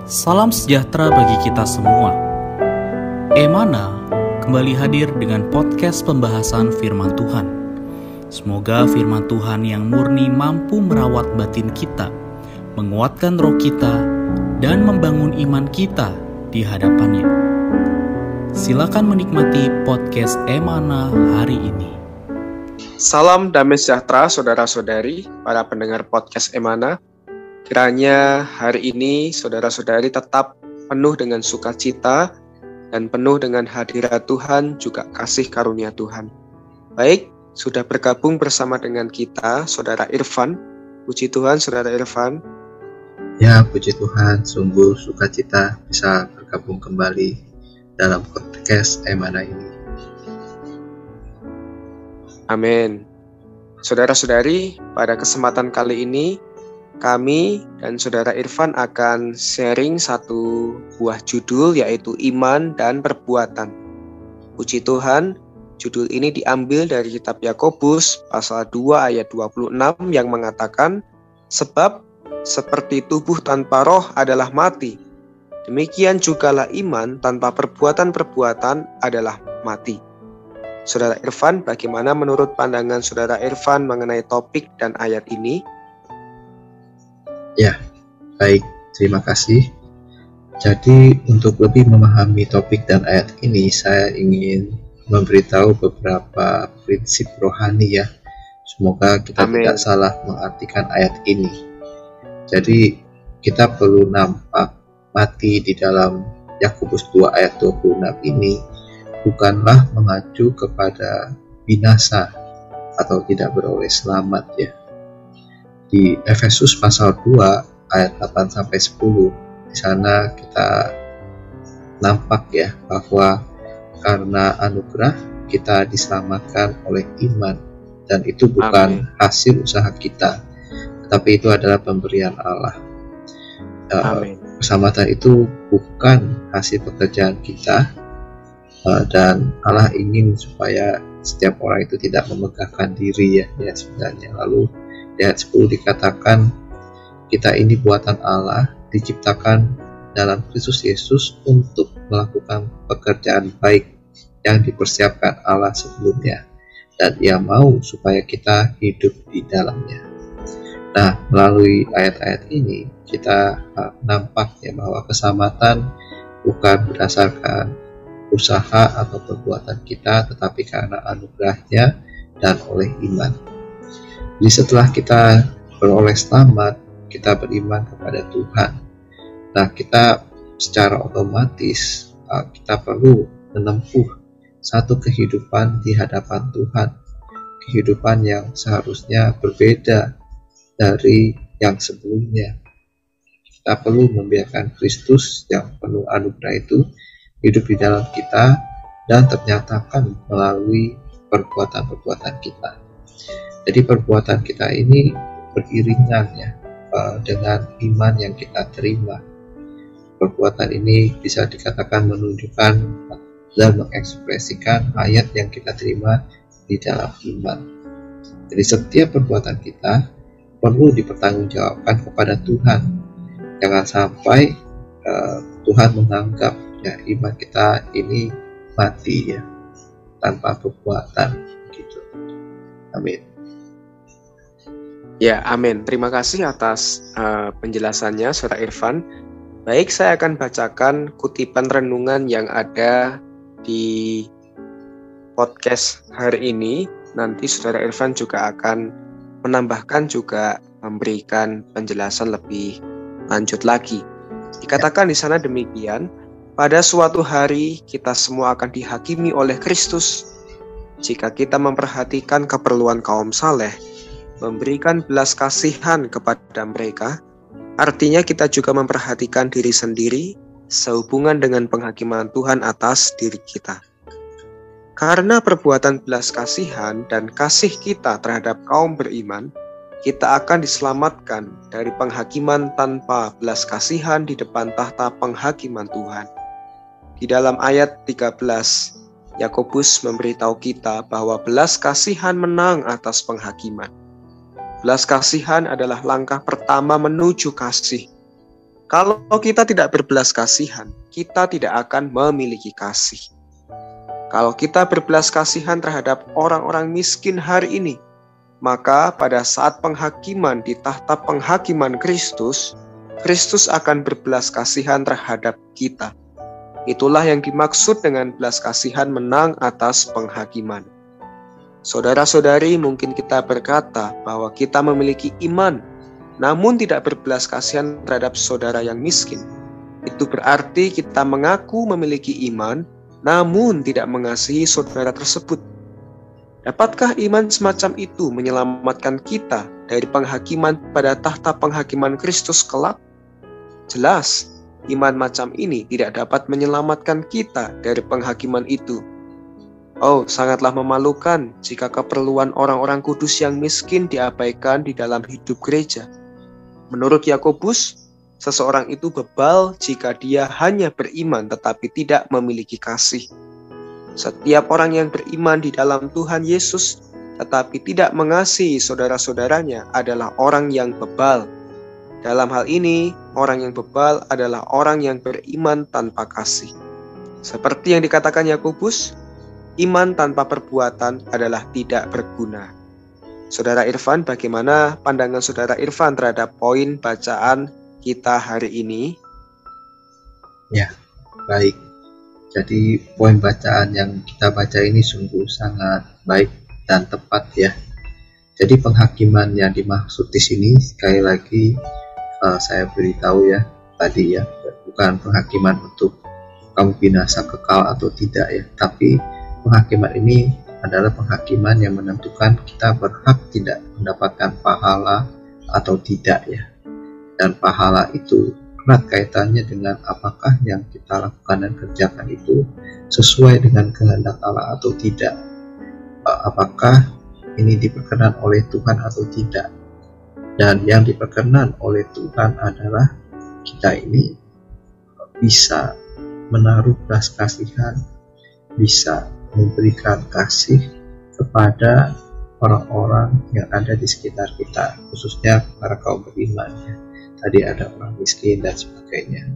Salam sejahtera bagi kita semua. Emana kembali hadir dengan podcast pembahasan firman Tuhan. Semoga firman Tuhan yang murni mampu merawat batin kita, menguatkan roh kita, dan membangun iman kita di hadapannya. Silakan menikmati podcast Emana hari ini. Salam damai sejahtera saudara-saudari, para pendengar podcast Emana. Kiranya hari ini saudara-saudari tetap penuh dengan sukacita dan penuh dengan hadirat Tuhan, juga kasih karunia Tuhan. Baik, sudah bergabung bersama dengan kita Saudara Irfan. Puji Tuhan, Saudara Irfan. Ya, puji Tuhan, sungguh sukacita bisa bergabung kembali dalam podcast Emana ini. Amin. Saudara-saudari, pada kesempatan kali ini kami dan Saudara Irfan akan sharing satu buah judul, yaitu Iman dan Perbuatan. Puji Tuhan, judul ini diambil dari kitab Yakobus pasal 2 ayat 26 yang mengatakan, "Sebab seperti tubuh tanpa roh adalah mati, demikian jugalah iman tanpa perbuatan-perbuatan adalah mati." Saudara Irfan, bagaimana menurut pandangan Saudara Irfan mengenai topik dan ayat ini? Ya, baik, terima kasih. Jadi untuk lebih memahami topik dan ayat ini, saya ingin memberitahu beberapa prinsip rohani ya. Semoga kita tidak salah mengartikan ayat ini. Jadi kita perlu nampak mati di dalam Yakobus 2 ayat 26 ini bukanlah mengacu kepada binasa atau tidak beroleh selamat ya. Di Efesus pasal 2 ayat 8 sampai 10, di sana kita nampak ya bahwa karena anugerah kita diselamatkan oleh iman, dan itu bukan hasil usaha kita, tetapi itu adalah pemberian Allah. Keselamatan itu bukan hasil pekerjaan kita, dan Allah ingin supaya setiap orang itu tidak memegahkan diri ya sebenarnya. Lalu di ayat 10 dikatakan kita ini buatan Allah, diciptakan dalam Kristus Yesus untuk melakukan pekerjaan baik yang dipersiapkan Allah sebelumnya, dan Ia mau supaya kita hidup di dalamnya. Nah, melalui ayat-ayat ini kita nampak ya bahwa keselamatan bukan berdasarkan usaha atau perbuatan kita, tetapi karena anugerahnya dan oleh iman. Jadi setelah kita beroleh selamat, kita beriman kepada Tuhan. Nah, kita secara otomatis kita perlu menempuh satu kehidupan di hadapan Tuhan. Kehidupan yang seharusnya berbeda dari yang sebelumnya. Kita perlu membiarkan Kristus yang penuh anugerah itu hidup di dalam kita dan ternyatakan melalui perbuatan-perbuatan kita. Jadi perbuatan kita ini beriringan ya dengan iman yang kita terima. Perbuatan ini bisa dikatakan menunjukkan dan mengekspresikan ayat yang kita terima di dalam iman. Jadi setiap perbuatan kita perlu dipertanggungjawabkan kepada Tuhan. Jangan sampai Tuhan menganggap ya iman kita ini mati ya tanpa perbuatan gitu. Amin. Ya, amin. Terima kasih atas penjelasannya, Saudara Irfan. Baik, saya akan bacakan kutipan renungan yang ada di podcast hari ini. Nanti Saudara Irfan juga akan menambahkan, juga memberikan penjelasan lebih lanjut lagi. Dikatakan di sana demikian, pada suatu hari kita semua akan dihakimi oleh Kristus. Jika kita memperhatikan keperluan kaum saleh, memberikan belas kasihan kepada mereka, artinya kita juga memperhatikan diri sendiri sehubungan dengan penghakiman Tuhan atas diri kita. Karena perbuatan belas kasihan dan kasih kita terhadap kaum beriman, kita akan diselamatkan dari penghakiman tanpa belas kasihan di depan tahta penghakiman Tuhan. Di dalam ayat 13, Yakobus memberitahu kita bahwa belas kasihan menang atas penghakiman. Belas kasihan adalah langkah pertama menuju kasih. Kalau kita tidak berbelas kasihan, kita tidak akan memiliki kasih. Kalau kita berbelas kasihan terhadap orang-orang miskin hari ini, maka pada saat penghakiman di tahta penghakiman Kristus, Kristus akan berbelas kasihan terhadap kita. Itulah yang dimaksud dengan belas kasihan menang atas penghakiman. Saudara-saudari, mungkin kita berkata bahwa kita memiliki iman, namun tidak berbelas kasihan terhadap saudara yang miskin. Itu berarti kita mengaku memiliki iman, namun tidak mengasihi saudara tersebut. Dapatkah iman semacam itu menyelamatkan kita dari penghakiman pada tahta penghakiman Kristus kelak? Jelas, iman macam ini tidak dapat menyelamatkan kita dari penghakiman itu. Oh, sangatlah memalukan jika keperluan orang-orang kudus yang miskin diabaikan di dalam hidup gereja. Menurut Yakobus, seseorang itu bebal jika dia hanya beriman tetapi tidak memiliki kasih. Setiap orang yang beriman di dalam Tuhan Yesus tetapi tidak mengasihi saudara-saudaranya adalah orang yang bebal. Dalam hal ini, orang yang bebal adalah orang yang beriman tanpa kasih. Seperti yang dikatakan Yakobus, iman tanpa perbuatan adalah tidak berguna. Saudara Irfan, bagaimana pandangan Saudara Irfan terhadap poin bacaan kita hari ini? Ya, baik. Jadi poin bacaan yang kita baca ini sungguh sangat baik dan tepat ya. Jadi penghakiman yang dimaksud di sini sekali lagi saya beritahu ya tadi ya, bukan penghakiman untuk kamu binasa kekal atau tidak ya, tapi penghakiman ini adalah penghakiman yang menentukan kita berhak tidak mendapatkan pahala atau tidak ya. Dan pahala itu erat kaitannya dengan apakah yang kita lakukan dan kerjakan itu sesuai dengan kehendak Allah atau tidak. Apakah ini diperkenan oleh Tuhan atau tidak. Dan yang diperkenan oleh Tuhan adalah kita ini bisa menaruh belas kasihan, bisa memberikan kasih kepada orang-orang yang ada di sekitar kita, khususnya para kaum beriman ya. Tadi ada orang miskin dan sebagainya.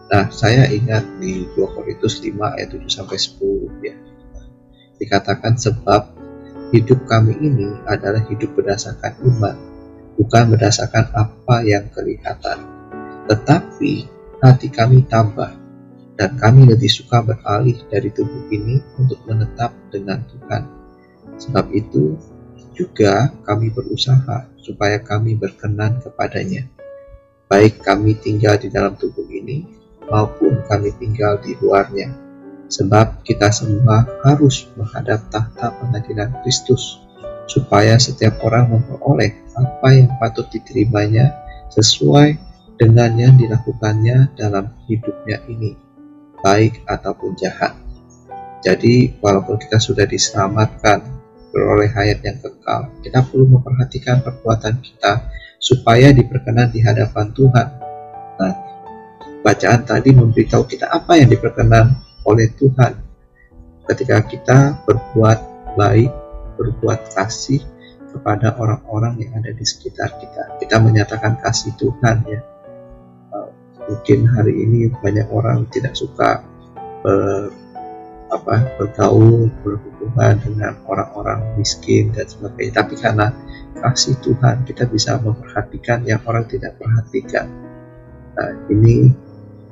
Nah, saya ingat di 2 Korintus 5 ayat 7-10 ya. Dikatakan sebab hidup kami ini adalah hidup berdasarkan iman, bukan berdasarkan apa yang kelihatan. Tetapi hati kami tambah dan kami lebih suka beralih dari tubuh ini untuk menetap dengan Tuhan. Sebab itu juga kami berusaha supaya kami berkenan kepadanya. Baik kami tinggal di dalam tubuh ini maupun kami tinggal di luarnya. Sebab kita semua harus menghadap tahta pengadilan Kristus, supaya setiap orang memperoleh apa yang patut diterimanya sesuai dengan yang dilakukannya dalam hidupnya ini, baik ataupun jahat. Jadi walaupun kita sudah diselamatkan, beroleh hayat yang kekal, kita perlu memperhatikan perbuatan kita supaya diperkenan di hadapan Tuhan. Nah, bacaan tadi memberitahu kita apa yang diperkenan oleh Tuhan ketika kita berbuat baik, berbuat kasih kepada orang-orang yang ada di sekitar kita. Kita menyatakan kasih Tuhan ya. Mungkin hari ini banyak orang tidak suka bergaul, berhubungan dengan orang-orang miskin dan sebagainya. Tapi karena kasih Tuhan, kita bisa memperhatikan yang orang tidak perhatikan. Nah, ini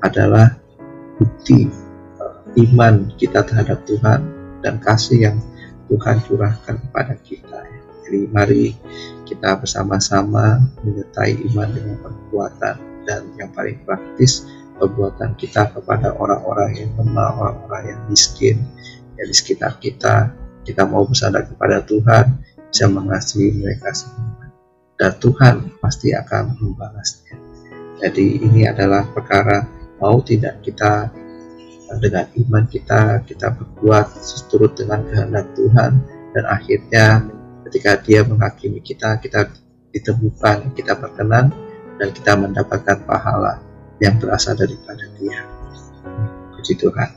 adalah bukti iman kita terhadap Tuhan dan kasih yang Tuhan curahkan kepada kita. Jadi mari kita bersama-sama menyertai iman dengan perbuatan, dan yang paling praktis perbuatan kita kepada orang-orang yang lemah, orang-orang yang miskin yang di sekitar kita. Kita mau bersandar kepada Tuhan, bisa mengasihi mereka semua, dan Tuhan pasti akan membalasnya. Jadi ini adalah perkara mau tidak kita dengan iman kita berbuat seturut dengan kehendak Tuhan, dan akhirnya ketika Dia menghakimi kita ditemukan, kita berkenan, dan kita mendapatkan pahala yang berasal daripada Dia. Puji Tuhan.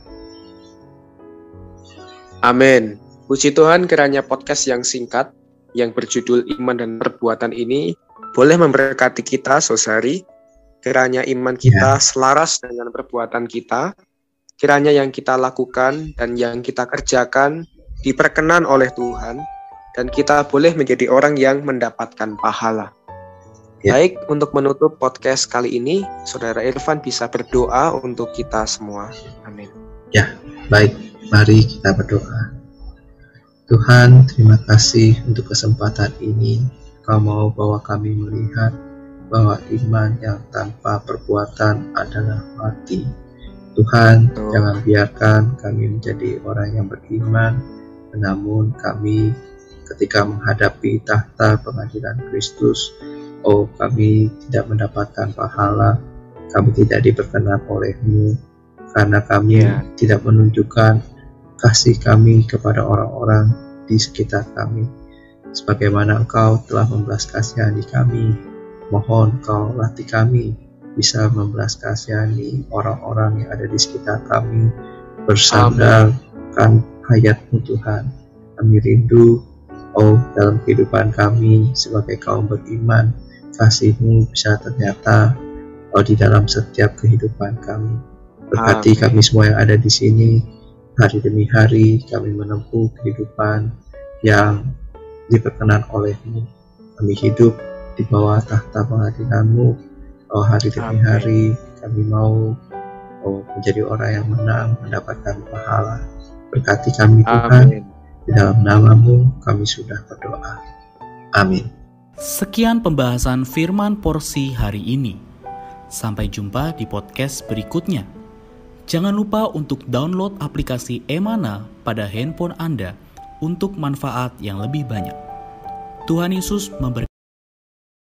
Amin. Puji Tuhan, kiranya podcast yang singkat yang berjudul Iman dan Perbuatan ini boleh memberkati kita, saudari. Kiranya iman kita selaras dengan perbuatan kita. Kiranya yang kita lakukan dan yang kita kerjakan diperkenan oleh Tuhan. Dan kita boleh menjadi orang yang mendapatkan pahala. Baik, untuk menutup podcast kali ini, Saudara Irfan bisa berdoa untuk kita semua. Amin. Ya, baik. Mari kita berdoa. Tuhan, terima kasih untuk kesempatan ini. Kau mau bahwa kami melihat bahwa iman yang tanpa perbuatan adalah mati. Tuhan, jangan biarkan kami menjadi orang yang beriman, namun kami ketika menghadapi tahta pengadilan Kristus, kami tidak mendapatkan pahala, kami tidak diperkenan oleh-Mu, karena kami tidak menunjukkan kasih kami kepada orang-orang di sekitar kami. Sebagaimana Engkau telah membelas kasihani kami, mohon Engkau latih kami bisa membelas kasihani orang-orang yang ada di sekitar kami, bersandarkan hayat-Mu Tuhan. Kami rindu, dalam kehidupan kami sebagai kaum beriman, kasih-Mu bisa ternyata di dalam setiap kehidupan kami. Berkati kami semua yang ada di sini, hari demi hari kami menempuh kehidupan yang diperkenan oleh-Mu. Kami hidup di bawah tahta pengadilan-Mu. Hari demi hari kami mau menjadi orang yang menang, mendapatkan pahala. Berkati kami Tuhan, di dalam nama-Mu kami sudah berdoa. Amin. Sekian pembahasan firman porsi hari ini. Sampai jumpa di podcast berikutnya. Jangan lupa untuk download aplikasi Emana pada handphone Anda untuk manfaat yang lebih banyak. Tuhan Yesus memberkati.